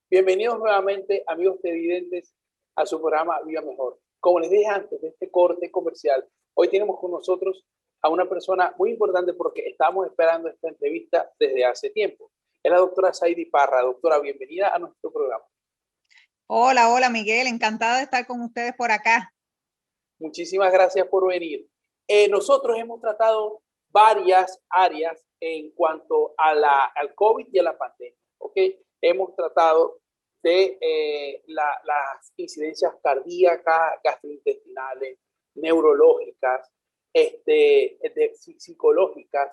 Bienvenidos nuevamente, amigos televidentes, a su programa Viva Mejor. Como les dije antes de este corte comercial, hoy tenemos con nosotros a una persona muy importante porque estamos esperando esta entrevista desde hace tiempo. Es la doctora Saidi Parra. Doctora, bienvenida a nuestro programa. Hola, hola Miguel, encantada de estar con ustedes por acá. Muchísimas gracias por venir. Nosotros hemos tratado varias áreas en cuanto a al COVID y a la pandemia. ¿Okay? Hemos tratado de las incidencias cardíacas, gastrointestinales, neurológicas, psicológicas,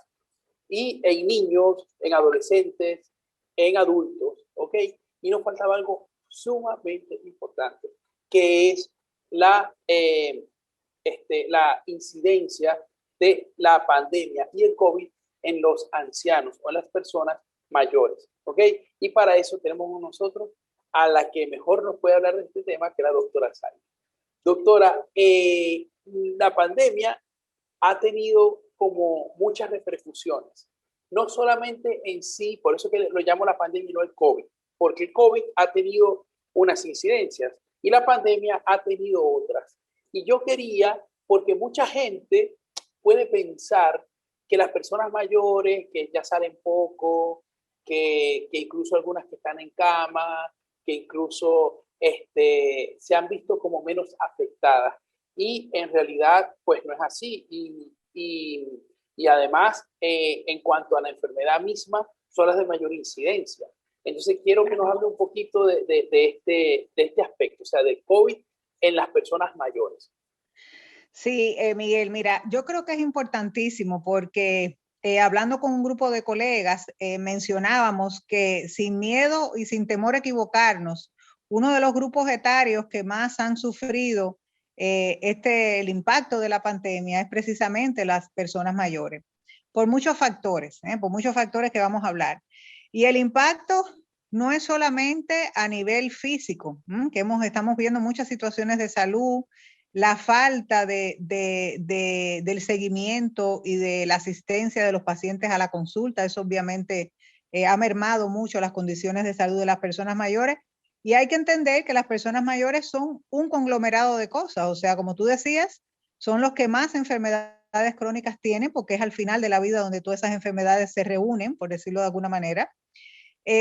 y en niños, en adolescentes, en adultos. ¿Ok? Y nos faltaba algo sumamente importante, que es la incidencia de la pandemia y el COVID en los ancianos o en las personas mayores. ¿Ok? Y para eso tenemos con nosotros a la que mejor nos puede hablar de este tema, que es la doctora Sally. Doctora, la pandemia ha tenido como muchas repercusiones, no solamente en sí, por eso que lo llamo la pandemia y no el COVID, porque el COVID ha tenido unas incidencias y la pandemia ha tenido otras. Y yo quería, porque mucha gente puede pensar que las personas mayores, que ya salen poco, que incluso algunas que están en cama, que incluso se han visto como menos afectadas. Y en realidad, pues no es así. Y además, en cuanto a la enfermedad misma, son las de mayor incidencia. Entonces, quiero que nos hable un poquito de este aspecto, o sea, del COVID en las personas mayores. Sí, Miguel, mira, yo creo que es importantísimo porque hablando con un grupo de colegas, mencionábamos que sin miedo y sin temor a equivocarnos, uno de los grupos etarios que más han sufrido el impacto de la pandemia es precisamente las personas mayores, por muchos factores que vamos a hablar. Y el impacto no es solamente a nivel físico, que estamos viendo muchas situaciones de salud, la falta del seguimiento y de la asistencia de los pacientes a la consulta. Eso obviamente ha mermado mucho las condiciones de salud de las personas mayores. Y hay que entender que las personas mayores son un conglomerado de cosas. O sea, como tú decías, son los que más enfermedades crónicas tienen, porque es al final de la vida donde todas esas enfermedades se reúnen, por decirlo de alguna manera.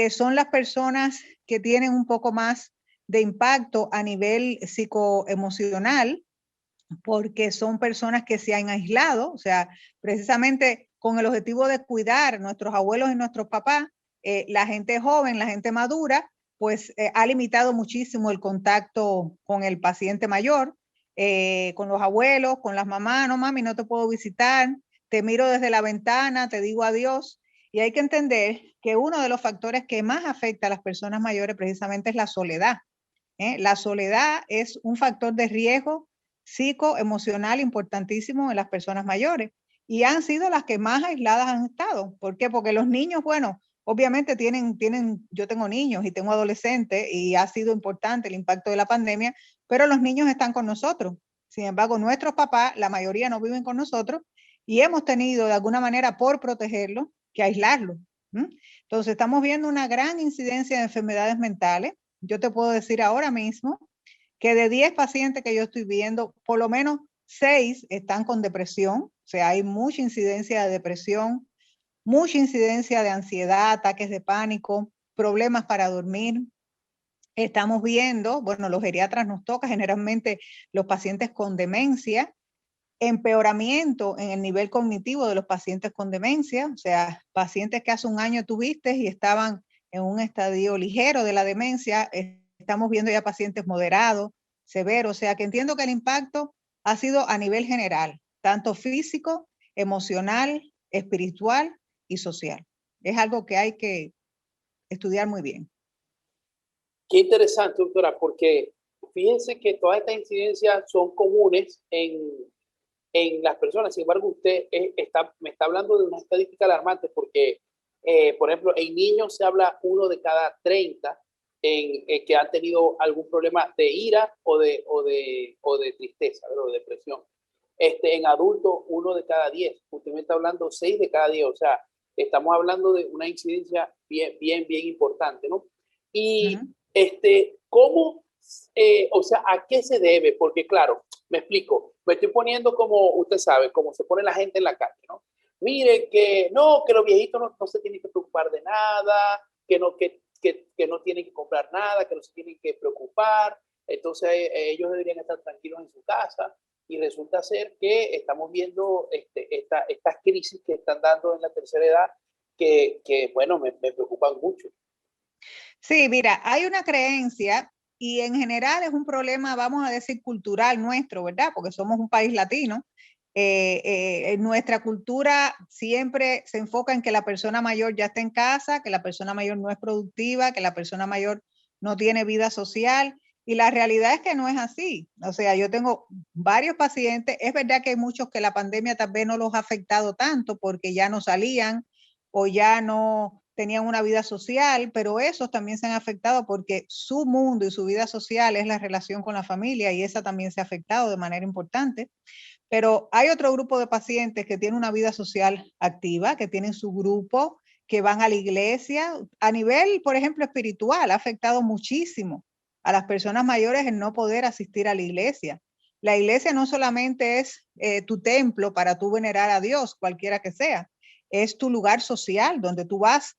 Son las personas que tienen un poco más de impacto a nivel psicoemocional, porque son personas que se han aislado, o sea, precisamente con el objetivo de cuidar a nuestros abuelos y nuestros papás, la gente joven, la gente madura, pues ha limitado muchísimo el contacto con el paciente mayor, con los abuelos, con las mamás. No, mami, no te puedo visitar, te miro desde la ventana, te digo adiós. Y hay que entender que uno de los factores que más afecta a las personas mayores precisamente es la soledad. La soledad es un factor de riesgo psicoemocional importantísimo en las personas mayores y han sido las que más aisladas han estado. ¿Por qué? Porque los niños, bueno, obviamente yo tengo niños y tengo adolescentes y ha sido importante el impacto de la pandemia, pero los niños están con nosotros. Sin embargo, nuestros papás, la mayoría no viven con nosotros y hemos tenido de alguna manera por protegerlos que aislarlos. Entonces estamos viendo una gran incidencia de enfermedades mentales. Yo te puedo decir ahora mismo que de 10 pacientes que yo estoy viendo, por lo menos 6 están con depresión. O sea, hay mucha incidencia de depresión, mucha incidencia de ansiedad, ataques de pánico, problemas para dormir. Estamos viendo, bueno, los geriatras nos toca generalmente los pacientes con demencia, empeoramiento en el nivel cognitivo de los pacientes con demencia, o sea, pacientes que hace un año tuviste y estaban en un estadio ligero de la demencia, estamos viendo ya pacientes moderados, severos, o sea, que entiendo que el impacto ha sido a nivel general, tanto físico, emocional, espiritual y social. Es algo que hay que estudiar muy bien. Qué interesante, doctora, porque fíjense que todas estas incidencias son comunes en las personas. Sin embargo, usted me está hablando de una estadística alarmante porque, por ejemplo, en niños se habla 1 de cada 30 que han tenido algún problema de ira o de tristeza, ¿verdad? O de depresión. En adultos, 1 de cada 10. Usted me está hablando 6 de cada 10. O sea, estamos hablando de una incidencia bien importante, ¿no? Y ¿Cómo, o sea, a qué se debe? Porque claro, me explico, me estoy poniendo como usted sabe, como se pone la gente en la calle, ¿no? Mire que no, que los viejitos no se tienen que preocupar de nada, que no tienen que comprar nada, que no se tienen que preocupar, entonces ellos deberían estar tranquilos en su casa y resulta ser que estamos viendo estas crisis que están dando en la tercera edad que bueno, me preocupan mucho. Sí, mira, hay una creencia y en general es un problema, vamos a decir, cultural nuestro, ¿verdad? Porque somos un país latino. En nuestra cultura siempre se enfoca en que la persona mayor ya está en casa, que la persona mayor no es productiva, que la persona mayor no tiene vida social. Y la realidad es que no es así. O sea, yo tengo varios pacientes. Es verdad que hay muchos que la pandemia tal vez no los ha afectado tanto porque ya no salían o ya no tenían una vida social, pero esos también se han afectado porque su mundo y su vida social es la relación con la familia y esa también se ha afectado de manera importante. Pero hay otro grupo de pacientes que tienen una vida social activa, que tienen su grupo, que van a la iglesia. A nivel, por ejemplo, espiritual, ha afectado muchísimo a las personas mayores el no poder asistir a la iglesia. La iglesia no solamente es tu templo para tú venerar a Dios, cualquiera que sea, es tu lugar social donde tú vas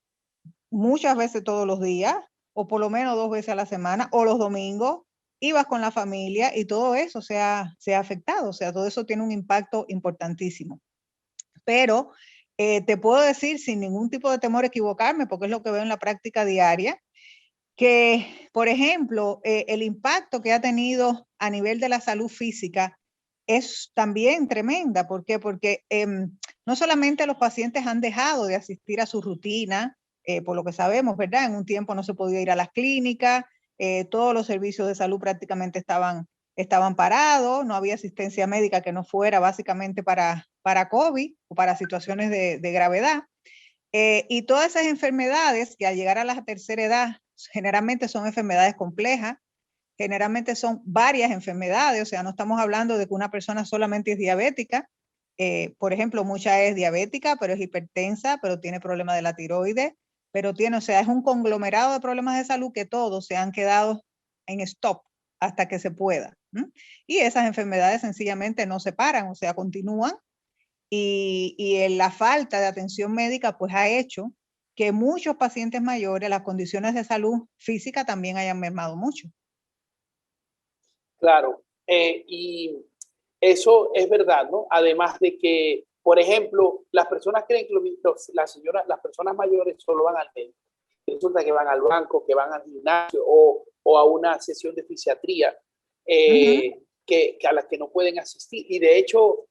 muchas veces todos los días, o por lo menos 2 veces a la semana, o los domingos, ibas con la familia y todo eso se ha afectado, o sea, todo eso tiene un impacto importantísimo. Pero te puedo decir sin ningún tipo de temor a equivocarme, porque es lo que veo en la práctica diaria, que, por ejemplo, el impacto que ha tenido a nivel de la salud física es también tremenda. ¿Por qué? Porque no solamente los pacientes han dejado de asistir a su rutina, por lo que sabemos, ¿verdad? En un tiempo no se podía ir a las clínicas, todos los servicios de salud prácticamente estaban parados, no había asistencia médica que no fuera básicamente para COVID o para situaciones de gravedad. Y todas esas enfermedades que al llegar a la tercera edad generalmente son enfermedades complejas, generalmente son varias enfermedades, o sea, no estamos hablando de que una persona solamente es diabética. Por ejemplo, mucha es diabética, pero es hipertensa, pero tiene problemas de la tiroides, pero tiene, o sea, es un conglomerado de problemas de salud que todos se han quedado en stop hasta que se pueda. Y esas enfermedades sencillamente no se paran, o sea, continúan y la falta de atención médica pues ha hecho que muchos pacientes mayores, las condiciones de salud física también hayan mermado mucho. Claro, y eso es verdad, ¿no? Además de que, por ejemplo, las personas creen que las personas mayores solo van al médico. Resulta que van al banco, que van al gimnasio o a una sesión de fisiatría que a las que no pueden asistir. Y de hecho,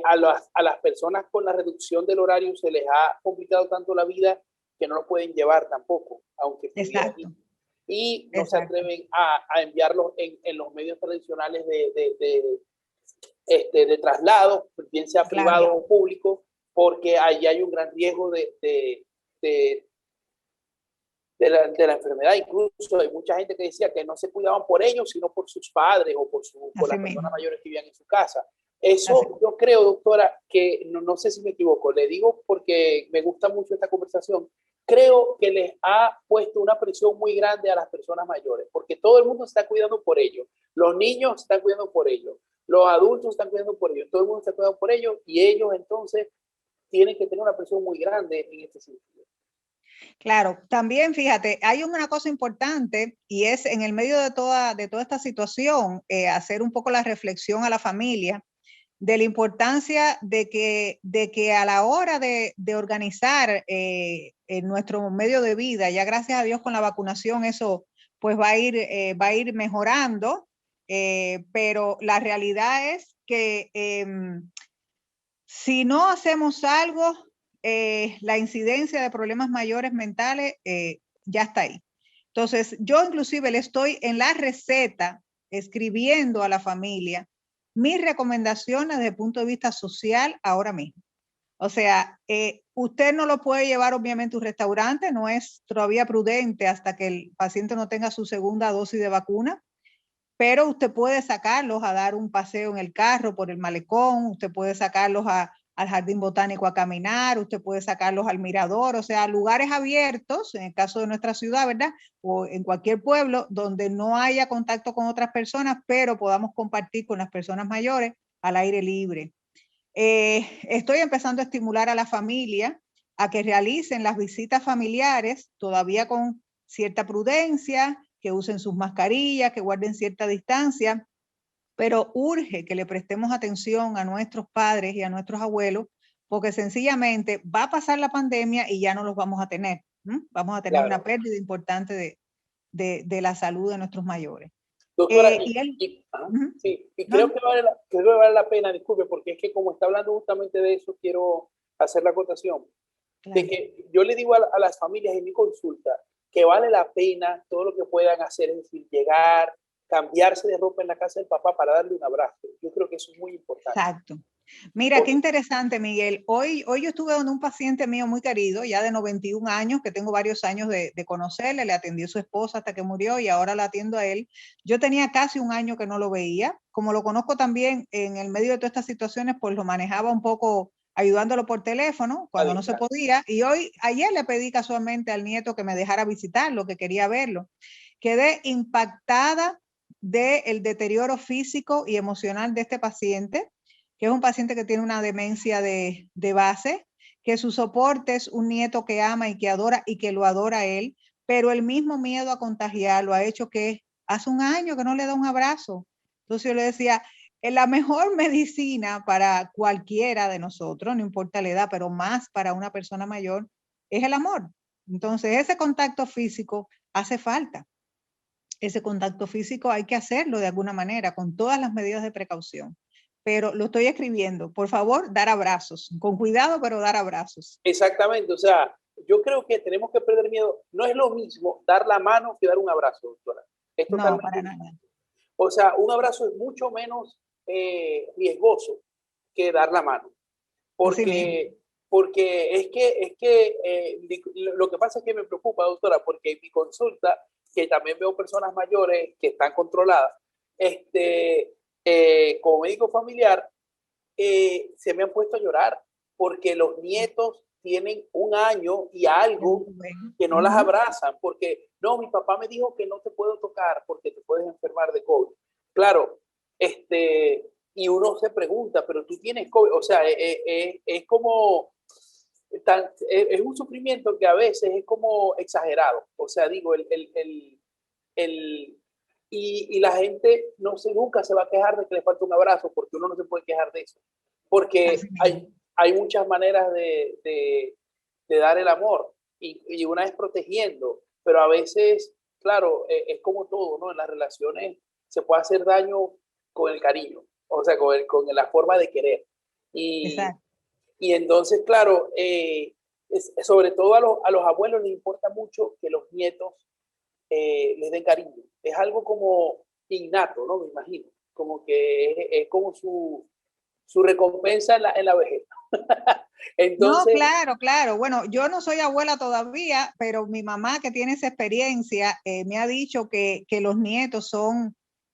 a las personas con la reducción del horario se les ha complicado tanto la vida que no lo pueden llevar tampoco, aunque pudieran ir Exacto, y no se exacto. atreven a enviarlos en los medios tradicionales de traslado, bien sea Claro, privado o público, porque ahí hay un gran riesgo de, de la enfermedad. Incluso hay mucha gente que decía que no se cuidaban por ellos, sino por sus padres o por así las personas mismo. mayores que vivían en su casa. Así. Eso yo creo, doctora, que no sé si me equivoco, le digo porque me gusta mucho esta conversación, creo que les ha puesto una presión muy grande a las personas mayores, porque todo el mundo se está cuidando por ellos, los niños se están cuidando por ellos, los adultos se están cuidando por ellos, todo el mundo se está cuidando por ellos y ellos entonces tienen que tener una presión muy grande en este sentido. Claro, también fíjate, hay una cosa importante y es en el medio de toda esta situación, hacer un poco la reflexión a la familia de la importancia de que a la hora de organizar en nuestro medio de vida, ya gracias a Dios con la vacunación eso pues va a ir mejorando, pero la realidad es que si no hacemos algo, la incidencia de problemas mayores mentales ya está ahí. Entonces, yo inclusive le estoy en la receta escribiendo a la familia mis recomendaciones desde el punto de vista social ahora mismo. O sea, usted no lo puede llevar obviamente a un restaurante, no es todavía prudente hasta que el paciente no tenga su segunda dosis de vacuna, pero usted puede sacarlos a dar un paseo en el carro por el malecón, usted puede sacarlos al jardín botánico a caminar, usted puede sacarlos al mirador, o sea, lugares abiertos, en el caso de nuestra ciudad, ¿verdad? O en cualquier pueblo donde no haya contacto con otras personas, pero podamos compartir con las personas mayores al aire libre. Estoy empezando a estimular a la familia a que realicen las visitas familiares, todavía con cierta prudencia, que usen sus mascarillas, que guarden cierta distancia, pero urge que le prestemos atención a nuestros padres y a nuestros abuelos, porque sencillamente va a pasar la pandemia y ya no los vamos a tener. Vamos a tener una pérdida importante de la salud de nuestros mayores. Doctora, Sí, creo que vale la pena, disculpe, porque es que como está hablando justamente de eso, quiero hacer la acotación. Claro. De que yo le digo a las familias en mi consulta que vale la pena todo lo que puedan hacer, es decir, llegar, cambiarse de ropa en la casa del papá para darle un abrazo. Yo creo que eso es muy importante. Exacto. Mira, qué interesante, Miguel. Hoy yo estuve con un paciente mío muy querido, ya de 91 años, que tengo varios años de conocerle, le atendió a su esposa hasta que murió y ahora la atiendo a él. Yo tenía casi un año que no lo veía. Como lo conozco también en el medio de todas estas situaciones, pues lo manejaba un poco ayudándolo por teléfono cuando no se podía. Y ayer le pedí casualmente al nieto que me dejara visitarlo, que quería verlo. Quedé impactada del deterioro físico y emocional de este paciente, que es un paciente que tiene una demencia de base, que su soporte es un nieto que ama y que adora y que lo adora a él, pero el mismo miedo a contagiarlo ha hecho que hace un año que no le da un abrazo. Entonces yo le decía, la mejor medicina para cualquiera de nosotros, no importa la edad, pero más para una persona mayor, es el amor. Entonces ese contacto físico hace falta. Ese contacto físico hay que hacerlo de alguna manera, con todas las medidas de precaución. Pero lo estoy escribiendo. Por favor, dar abrazos. Con cuidado, pero dar abrazos. Exactamente. O sea, yo creo que tenemos que perder miedo. No es lo mismo dar la mano que dar un abrazo, doctora. Es no, para nada. O sea, un abrazo es mucho menos riesgoso que dar la mano. Porque es que lo que pasa es que me preocupa, doctora, porque en mi consulta, que también veo personas mayores que están controladas, como médico familiar, se me han puesto a llorar porque los nietos tienen un año y algo que no las abrazan, porque no, mi papá me dijo que no te puedo tocar porque te puedes enfermar de COVID. Claro, y uno se pregunta, pero tú tienes COVID, o sea, es como, es un sufrimiento que a veces es como exagerado, o sea, digo, y la gente nunca se va a quejar de que le falta un abrazo, porque uno no se puede quejar de eso, porque hay muchas maneras de dar el amor, y una es protegiendo, pero a veces, claro, es como todo, ¿no? En las relaciones se puede hacer daño con el cariño, o sea, con la forma de querer. Y entonces, claro, sobre todo a los abuelos les importa mucho que los nietos les den cariño. Es algo como innato, ¿no? Me imagino. Como que es como su recompensa en la vejez. Entonces, no, claro. Bueno, yo no soy abuela todavía, pero mi mamá, que tiene esa experiencia, me ha dicho que los nietos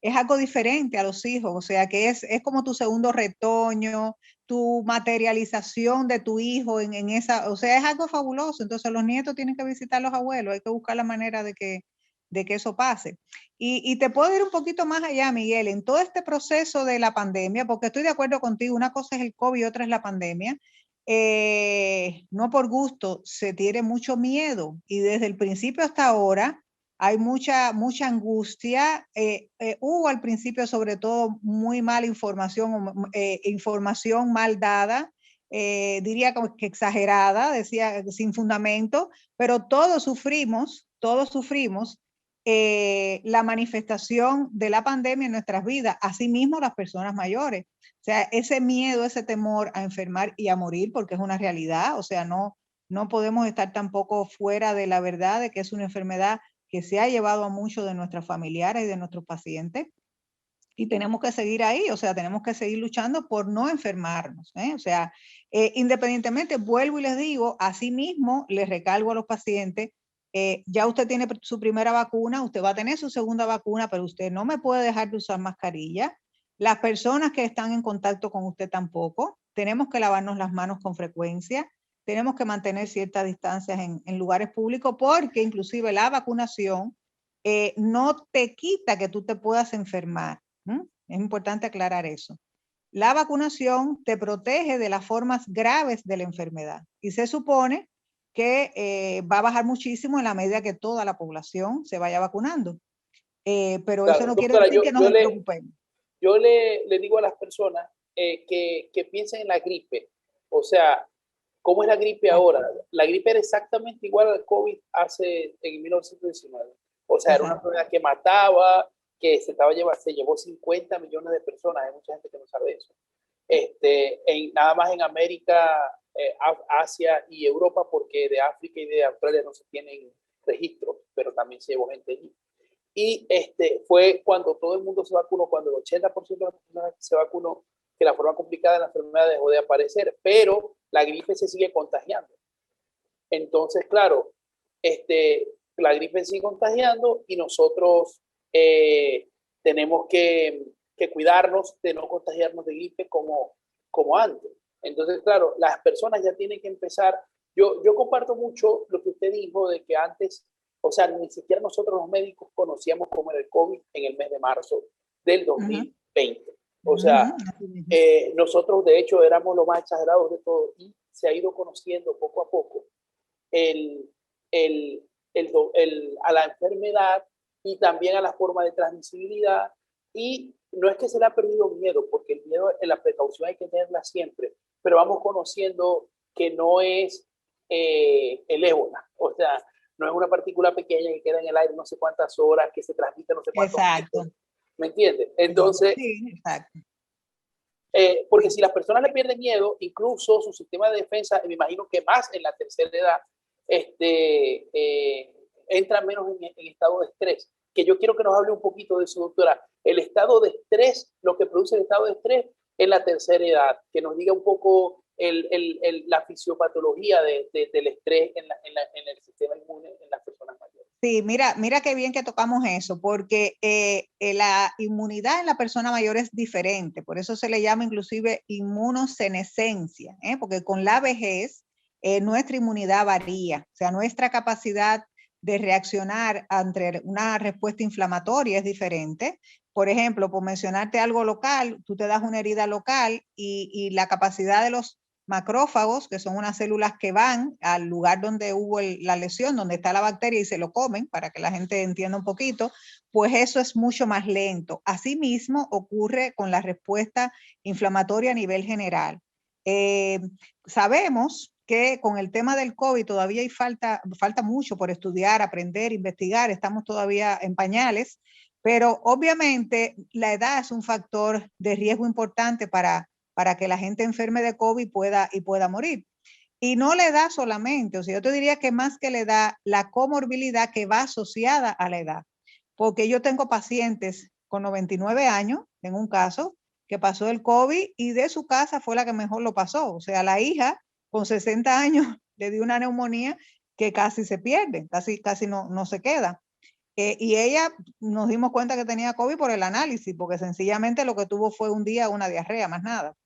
es algo diferente a los hijos, o sea, que es como tu segundo retoño, tu materialización de tu hijo en esa, o sea, es algo fabuloso. Entonces los nietos tienen que visitar a los abuelos, hay que buscar la manera de que eso pase. Y te puedo ir un poquito más allá, Miguel, en todo este proceso de la pandemia, porque estoy de acuerdo contigo, una cosa es el COVID y otra es la pandemia. No por gusto, se tiene mucho miedo y desde el principio hasta ahora hay mucha angustia. Hubo al principio sobre todo muy mala información, información mal dada, diría que exagerada, decía sin fundamento, pero todos sufrimos la manifestación de la pandemia en nuestras vidas, asimismo las personas mayores. O sea, ese miedo, ese temor a enfermar y a morir, porque es una realidad, o sea, no podemos estar tampoco fuera de la verdad de que es una enfermedad que se ha llevado a muchos de nuestros familiares y de nuestros pacientes. Y tenemos que seguir ahí, o sea, tenemos que seguir luchando por no enfermarnos, ¿eh? O sea, independientemente, vuelvo y les digo, asimismo, les recalco a los pacientes, ya usted tiene su primera vacuna, usted va a tener su segunda vacuna, pero usted no me puede dejar de usar mascarilla. Las personas que están en contacto con usted tampoco. tenemos que lavarnos las manos con frecuencia, tenemos que mantener ciertas distancias en lugares públicos, porque inclusive la vacunación no te quita que tú te puedas enfermar. Es importante aclarar eso. La vacunación te protege de las formas graves de la enfermedad y se supone que va a bajar muchísimo en la medida que toda la población se vaya vacunando. Pero Claro, eso no quiere doctora, decir que nos despreocupemos. yo le digo a las personas que piensen en la gripe. O sea, ¿cómo es la gripe ahora? La gripe era exactamente igual al COVID en 1919. O sea, era una enfermedad que mataba, que se llevó 50 millones de personas. Hay mucha gente que no sabe eso. Nada más en América, Asia y Europa, porque de África y de Australia no se tienen registros, pero también se llevó gente allí. Y fue cuando todo el mundo se vacunó, cuando el 80% de las personas se vacunó, que la forma complicada de la enfermedad dejó de aparecer, pero la gripe se sigue contagiando. Entonces, claro, la gripe sigue contagiando y nosotros tenemos que cuidarnos de no contagiarnos de gripe como antes. Entonces, claro, las personas ya tienen que empezar. Yo comparto mucho lo que usted dijo de que antes, o sea, ni siquiera nosotros los médicos conocíamos cómo era el COVID en el mes de marzo del 2020. O sea, nosotros de hecho éramos los más exagerados de todo y se ha ido conociendo poco a poco a la enfermedad y también a la forma de transmisibilidad. Y no es que se le ha perdido miedo, porque el miedo, la precaución hay que tenerla siempre, pero vamos conociendo que no es el ébola. O sea, no es una partícula pequeña que queda en el aire no sé cuántas horas, que se transmite no sé cuántos metros. ¿Me entiendes? Entonces, sí, exacto. Porque si las personas le pierden miedo, incluso su sistema de defensa, me imagino que más en la tercera edad, entra menos en estado de estrés. Que yo quiero que nos hable un poquito de eso, doctora. El estado de estrés, lo que produce el estado de estrés en la tercera edad. Que nos diga un poco la fisiopatología del estrés en el sistema inmune en las personas mayores. Sí, mira qué bien que tocamos eso, porque la inmunidad en la persona mayor es diferente, por eso se le llama inclusive inmunosenescencia, porque con la vejez nuestra inmunidad varía, o sea, nuestra capacidad de reaccionar ante una respuesta inflamatoria es diferente. Por ejemplo, por mencionarte algo local, tú te das una herida local y la capacidad de los macrófagos, que son unas células que van al lugar donde hubo la lesión, donde está la bacteria y se lo comen, para que la gente entienda un poquito, pues eso es mucho más lento. Asimismo, ocurre con la respuesta inflamatoria a nivel general. Sabemos que con el tema del COVID todavía falta mucho por estudiar, aprender, investigar, estamos todavía en pañales, pero obviamente la edad es un factor de riesgo importante para que la gente enferme de COVID y pueda morir. Y no le da solamente, o sea, yo te diría que más que le da la comorbilidad que va asociada a la edad. Porque yo tengo pacientes con 99 años, en un caso, que pasó el COVID y de su casa fue la que mejor lo pasó. O sea, la hija con 60 años le dio una neumonía que casi se pierde, casi no se queda. Y ella nos dimos cuenta que tenía COVID por el análisis, porque sencillamente lo que tuvo fue un día una diarrea, más nada.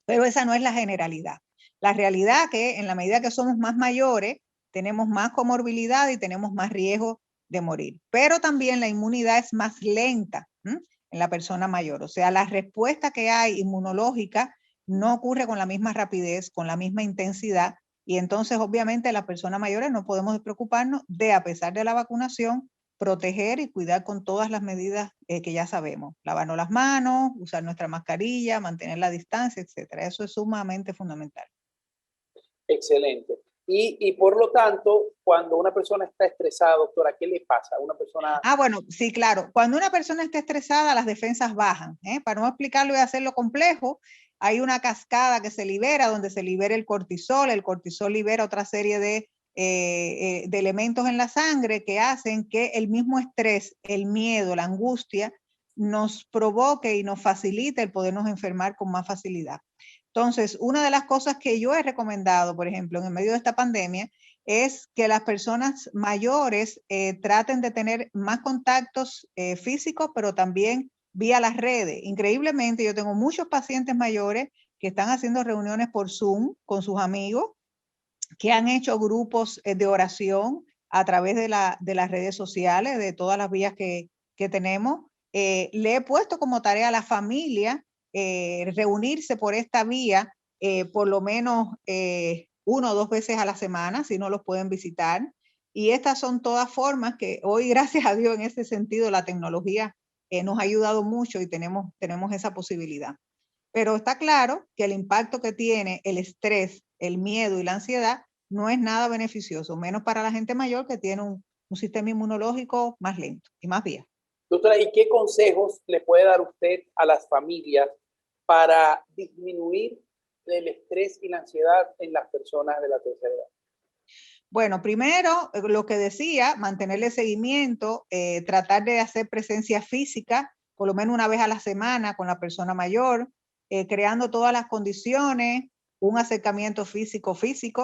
Pero esa no es la generalidad. La realidad es que en la medida que somos más mayores, tenemos más comorbilidad y tenemos más riesgo de morir. Pero también la inmunidad es más lenta en la persona mayor. O sea, la respuesta que hay inmunológica no ocurre con la misma rapidez, con la misma intensidad. Y entonces, obviamente, las personas mayores no podemos preocuparnos de, a pesar de la vacunación, proteger y cuidar con todas las medidas que ya sabemos. Lavarnos las manos, usar nuestra mascarilla, mantener la distancia, etcétera. Eso es sumamente fundamental. Excelente. Y por lo tanto, cuando una persona está estresada, doctora, ¿qué le pasa a una persona? Bueno, sí, claro. Cuando una persona está estresada, las defensas bajan. Para no explicarlo y hacerlo complejo, hay una cascada que se libera, donde se libera el cortisol libera otra serie de elementos en la sangre que hacen que el mismo estrés, el miedo, la angustia, nos provoque y nos facilite el podernos enfermar con más facilidad. Entonces, una de las cosas que yo he recomendado, por ejemplo, en el medio de esta pandemia, es que las personas mayores traten de tener más contactos físicos, pero también vía las redes. Increíblemente, yo tengo muchos pacientes mayores que están haciendo reuniones por Zoom con sus amigos, que han hecho grupos de oración a través de las redes sociales, de todas las vías que tenemos. Le he puesto como tarea a la familia reunirse por esta vía por lo menos 1 o 2 veces a la semana, si no los pueden visitar. Y estas son todas formas que hoy, gracias a Dios, en ese sentido, la tecnología nos ha ayudado mucho y tenemos esa posibilidad. Pero está claro que el impacto que tiene el estrés, el miedo y la ansiedad no es nada beneficioso, menos para la gente mayor que tiene un sistema inmunológico más lento y más viejo. Doctora, ¿y qué consejos le puede dar usted a las familias para disminuir el estrés y la ansiedad en las personas de la tercera edad? Bueno, primero, lo que decía, mantenerle seguimiento, tratar de hacer presencia física, por lo menos 1 vez a la semana con la persona mayor, creando todas las condiciones, un acercamiento físico,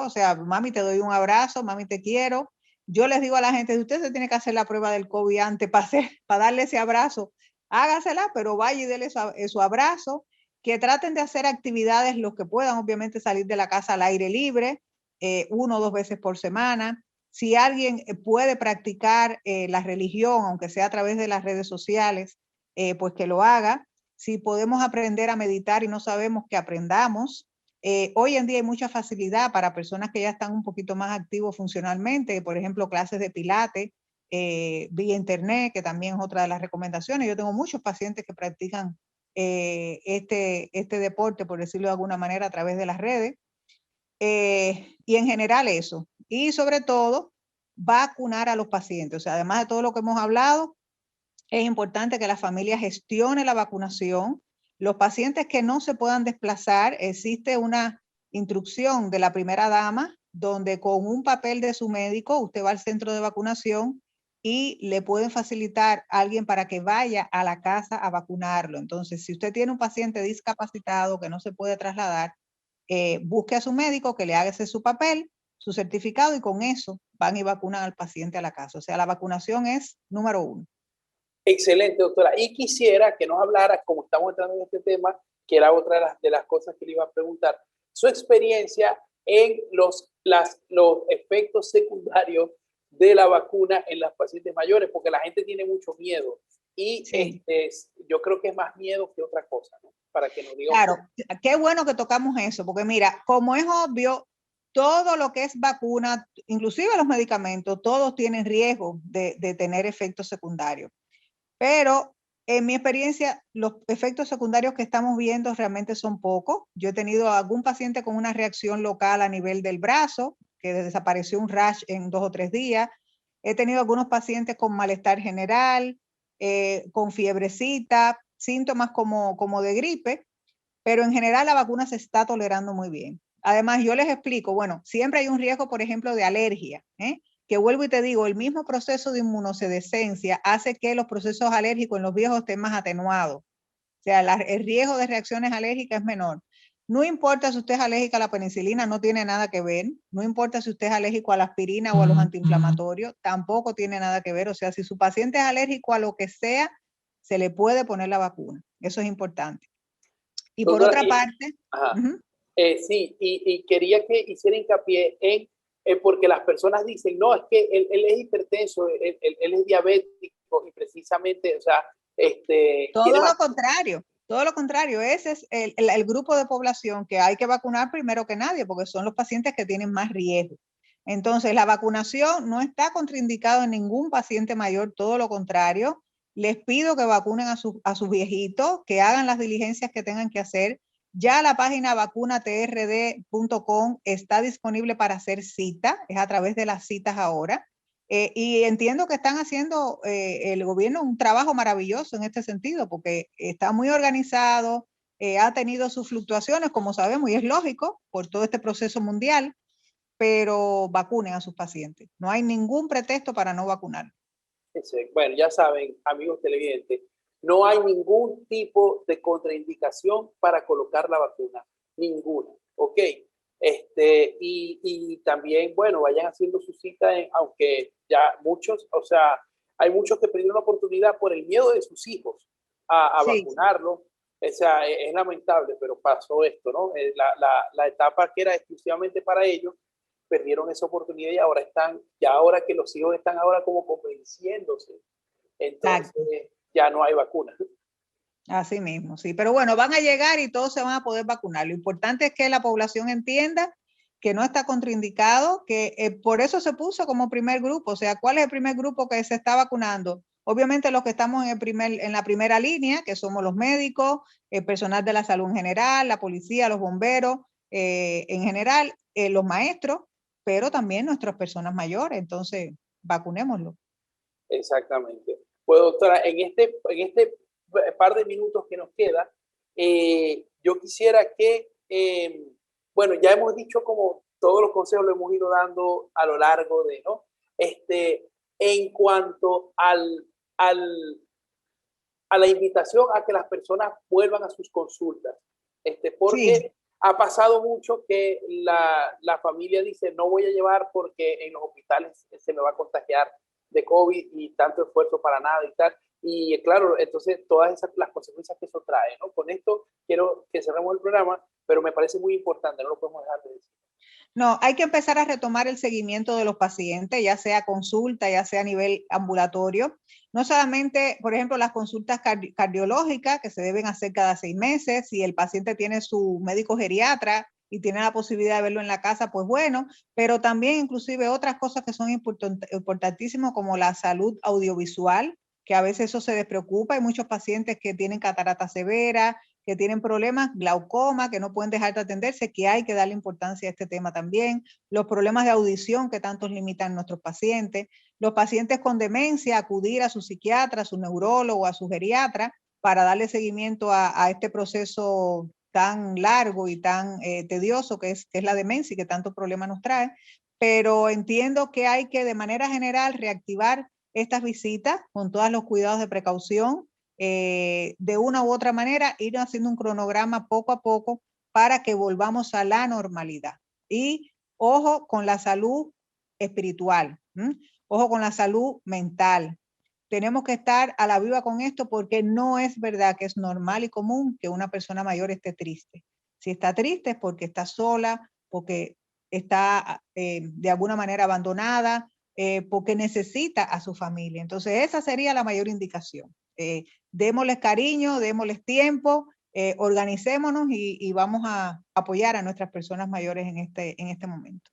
o sea, mami, te doy un abrazo, mami, te quiero. Yo les digo a la gente, si usted se tiene que hacer la prueba del COVID antes para darle ese abrazo, hágasela, pero vaya y déle su abrazo, que traten de hacer actividades, los que puedan, obviamente salir de la casa al aire libre, 1 o 2 veces por semana. Si alguien puede practicar la religión, aunque sea a través de las redes sociales, pues que lo haga. Si podemos aprender a meditar y no sabemos, que aprendamos. Hoy en día hay mucha facilidad para personas que ya están un poquito más activos funcionalmente, por ejemplo, clases de pilates vía internet, que también es otra de las recomendaciones. Yo tengo muchos pacientes que practican este deporte, por decirlo de alguna manera, a través de las redes. Y en general eso. Y sobre todo, vacunar a los pacientes. O sea, además de todo lo que hemos hablado, es importante que la familia gestione la vacunación. Los pacientes que no se puedan desplazar, existe una instrucción de la primera dama donde con un papel de su médico usted va al centro de vacunación y le pueden facilitar a alguien para que vaya a la casa a vacunarlo. Entonces, si usted tiene un paciente discapacitado que no se puede trasladar, busque a su médico que le haga ese su papel, su certificado, y con eso van y vacunan al paciente a la casa. O sea, la vacunación es número 1. Excelente, doctora. Y quisiera que nos hablara, como estamos entrando en este tema, que era otra de las cosas que le iba a preguntar, su experiencia en los efectos secundarios de la vacuna en las pacientes mayores, porque la gente tiene mucho miedo. Y sí. Yo creo que es más miedo que otra cosa, ¿no? Para que nos diga. Claro, qué bueno que tocamos eso, porque mira, como es obvio, todo lo que es vacuna, inclusive los medicamentos, todos tienen riesgo de tener efectos secundarios. Pero en mi experiencia, los efectos secundarios que estamos viendo realmente son pocos. Yo he tenido algún paciente con una reacción local a nivel del brazo, que desapareció un rash en 2 o 3 días. He tenido algunos pacientes con malestar general, con fiebrecita, síntomas como de gripe, pero en general la vacuna se está tolerando muy bien. Además, yo les explico, bueno, siempre hay un riesgo, por ejemplo, de alergia, que vuelvo y te digo, el mismo proceso de inmunosenescencia hace que los procesos alérgicos en los viejos estén más atenuados. O sea, el riesgo de reacciones alérgicas es menor. No importa si usted es alérgica a la penicilina, no tiene nada que ver. No importa si usted es alérgico a la aspirina o a los antiinflamatorios, tampoco tiene nada que ver. O sea, si su paciente es alérgico a lo que sea, se le puede poner la vacuna. Eso es importante. Y por Doctora, otra parte, sí, y quería que hiciera hincapié en, porque las personas dicen, no, es que él es hipertenso, él es diabético, y precisamente, o sea, todo lo contrario, ese es el grupo de población que hay que vacunar primero que nadie, porque son los pacientes que tienen más riesgo. Entonces, la vacunación no está contraindicado en ningún paciente mayor, todo lo contrario. Les pido que vacunen a sus viejitos, que hagan las diligencias que tengan que hacer. Ya la página vacunatrd.com está disponible para hacer cita, es a través de las citas ahora. Y entiendo que están haciendo el gobierno un trabajo maravilloso en este sentido, porque está muy organizado, ha tenido sus fluctuaciones, como sabemos, y es lógico por todo este proceso mundial, pero vacunen a sus pacientes. No hay ningún pretexto para no vacunar. Bueno, ya saben, amigos televidentes, no hay ningún tipo de contraindicación para colocar la vacuna, ninguna, ¿ok? Y también, bueno, vayan haciendo su cita, aunque ya muchos, o sea, hay muchos que perdieron la oportunidad por el miedo de sus hijos a Sí. vacunarlo, O sea, es lamentable, pero pasó esto, ¿no? La etapa que era exclusivamente para ellos, perdieron esa oportunidad y ahora están, ya ahora que los hijos están ahora como convenciéndose, entonces Exacto. ya no hay vacuna. Así mismo, sí. Pero bueno, van a llegar y todos se van a poder vacunar. Lo importante es que la población entienda que no está contraindicado, que por eso se puso como primer grupo. O sea, ¿cuál es el primer grupo que se está vacunando? Obviamente los que estamos en la primera línea, que somos los médicos, el personal de la salud en general, la policía, los bomberos, en general, los maestros, pero también nuestras personas mayores. Entonces, vacunémoslo. Exactamente. Pues doctora, en este par de minutos que nos queda, yo quisiera que, bueno, ya hemos dicho como todos los consejos lo hemos ido dando a lo largo de, ¿no? En cuanto a la invitación a que las personas vuelvan a sus consultas, Sí. porque ha pasado mucho que la familia dice, no voy a llevar porque en los hospitales se me va a contagiar de COVID y tanto esfuerzo para nada y tal. Y claro, entonces todas esas las consecuencias que eso trae, ¿no? Con esto quiero que cerremos el programa, pero me parece muy importante, no lo podemos dejar de decir. No, hay que empezar a retomar el seguimiento de los pacientes, ya sea consulta, ya sea a nivel ambulatorio. No solamente, por ejemplo, las consultas cardiológicas que se deben hacer cada 6 meses. Si el paciente tiene su médico geriatra y tiene la posibilidad de verlo en la casa, pues bueno, pero también inclusive otras cosas que son importantísimas como la salud audiovisual, que a veces eso se despreocupa. Hay muchos pacientes que tienen catarata severa, que tienen problemas, glaucoma, que no pueden dejar de atenderse, que hay que darle importancia a este tema también, los problemas de audición que tantos limitan a nuestros pacientes, los pacientes con demencia, acudir a su psiquiatra, a su neurólogo, a su geriatra, para darle seguimiento a este proceso tan largo y tan tedioso que es la demencia y que tantos problemas nos trae. Pero entiendo que hay que de manera general reactivar estas visitas con todos los cuidados de precaución, de una u otra manera, ir haciendo un cronograma poco a poco para que volvamos a la normalidad. Y ojo con la salud espiritual, ojo con la salud mental. Tenemos que estar a la viva con esto porque no es verdad que es normal y común que una persona mayor esté triste. Si está triste es porque está sola, porque está de alguna manera abandonada, porque necesita a su familia. Entonces esa sería la mayor indicación. Démosles cariño, démosles tiempo, organicémonos y vamos a apoyar a nuestras personas mayores en este momento.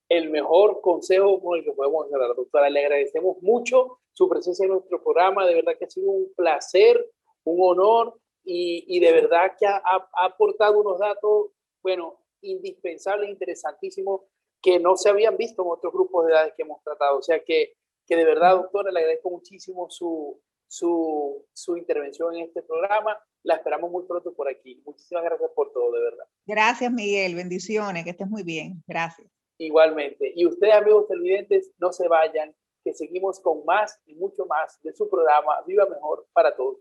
El mejor consejo con el que podemos hablar, doctora. Le agradecemos mucho su presencia en nuestro programa. De verdad que ha sido un placer, un honor y de verdad que ha aportado unos datos, bueno, indispensables, interesantísimos, que no se habían visto en otros grupos de edades que hemos tratado. O sea que de verdad, doctora, le agradezco muchísimo su intervención en este programa. La esperamos muy pronto por aquí. Muchísimas gracias por todo, de verdad. Gracias, Miguel. Bendiciones. Que estés muy bien. Gracias. Igualmente. Y ustedes, amigos televidentes, no se vayan, que seguimos con más y mucho más de su programa Viva Mejor para todos.